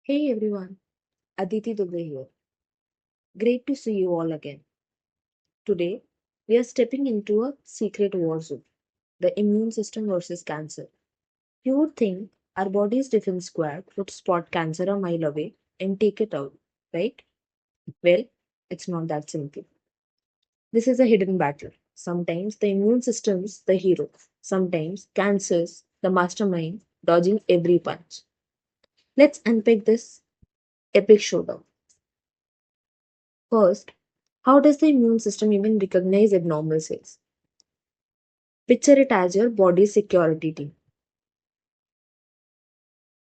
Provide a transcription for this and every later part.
Hey everyone, Aditi Dubey here. Great to see you all again. Today, we are stepping into a secret war zone, the immune system versus cancer. You would think our body's defense squad would spot cancer a mile away and take it out, right? Well, it's not that simple. This is a hidden battle. Sometimes the immune system's the hero, sometimes cancer's the mastermind dodging every punch. Let's unpack this epic showdown. First, how does the immune system even recognize abnormal cells? Picture it as your body's security team.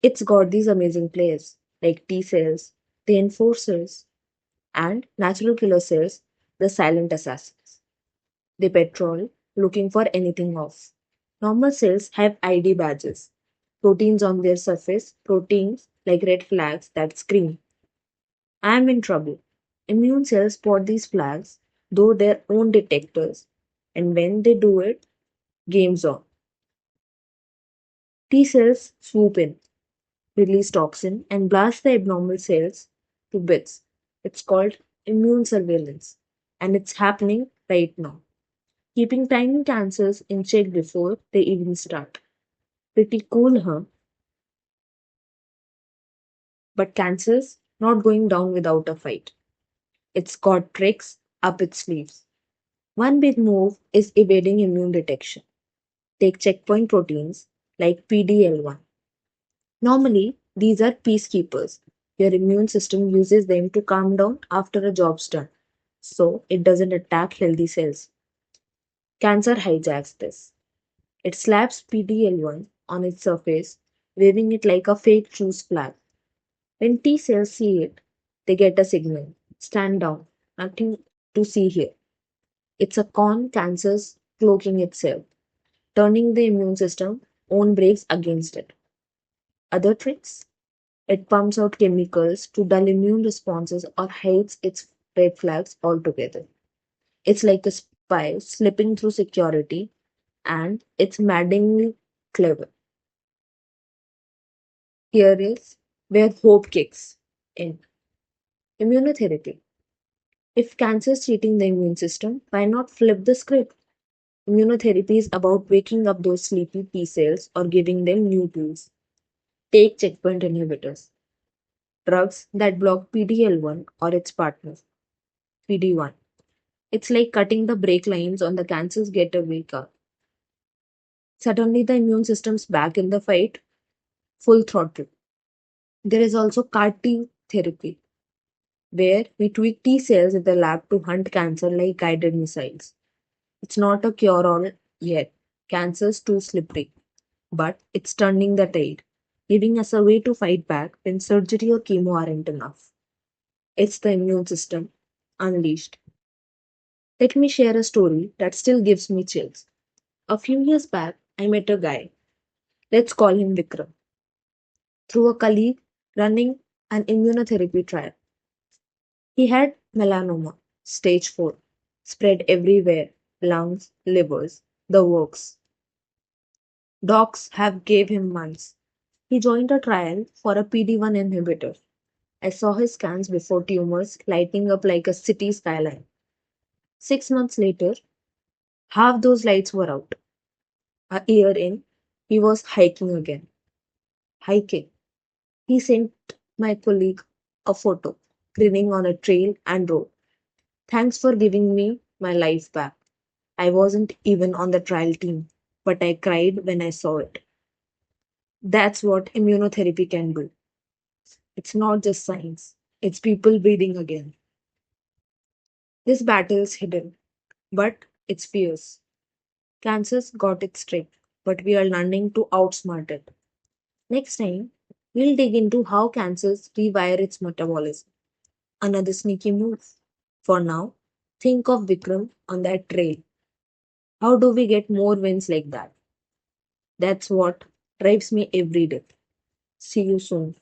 It's got these amazing players like T cells, the enforcers, and natural killer cells, the silent assassins. They patrol looking for anything off. Normal cells have ID badges, proteins on their surface, proteins like red flags that scream, I'm in trouble. Immune cells spot these flags, though their own detectors, and when they do it, game's on. T cells swoop in, release toxin, and blast the abnormal cells to bits. It's called immune surveillance, and it's happening right now, keeping tiny cancers in check before they even start. Pretty cool, huh? But cancer's not going down without a fight. It's got tricks up its sleeves. One big move is evading immune detection. Take checkpoint proteins like PDL1. Normally, these are peacekeepers. Your immune system uses them to calm down after a job's done, so it doesn't attack healthy cells. Cancer hijacks this. It slaps PDL1 on its surface, waving it like a fake truce flag. When T cells see it, they get a signal. Stand down. Nothing to see here. It's a con cancer's cloaking itself, turning the immune system own brakes against it. Other tricks? It pumps out chemicals to dull immune responses or hides its red flags altogether. It's like a spy slipping through security, and it's maddeningly clever. Here is where hope kicks in. Immunotherapy. If cancer is cheating the immune system, why not flip the script? Immunotherapy is about waking up those sleepy T cells or giving them new tools. Take checkpoint inhibitors, drugs that block PDL1 or its partner, PD1. It's like cutting the brake lines on the cancer's getaway car. Suddenly, the immune system's back in the fight, full throttle. There is also CAR T therapy, where we tweak T cells in the lab to hunt cancer like guided missiles. It's not a cure all yet. Cancer's too slippery, but it's turning the tide, giving us a way to fight back when surgery or chemo aren't enough. It's the immune system unleashed. Let me share a story that still gives me chills. A few years back, I met a guy. Let's call him Vikram. Through a colleague running an immunotherapy trial. He had melanoma, stage 4, spread everywhere, lungs, livers, the works. Docs have gave him months. He joined a trial for a PD-1 inhibitor. I saw his scans before tumors lighting up like a city skyline. 6 months later, half those lights were out. A year in, he was hiking again. Hiking. He sent my colleague a photo, grinning on a trail and wrote, Thanks for giving me my life back. I wasn't even on the trial team, but I cried when I saw it. That's what immunotherapy can do. It's not just science, it's people breathing again. This battle is hidden, but it's fierce. Cancer's got its trick, but we are learning to outsmart it. Next time, we'll dig into how cancers rewire its metabolism. Another sneaky move. For now, think of Vikram on that trail. How do we get more wins like that? That's what drives me every day. See you soon.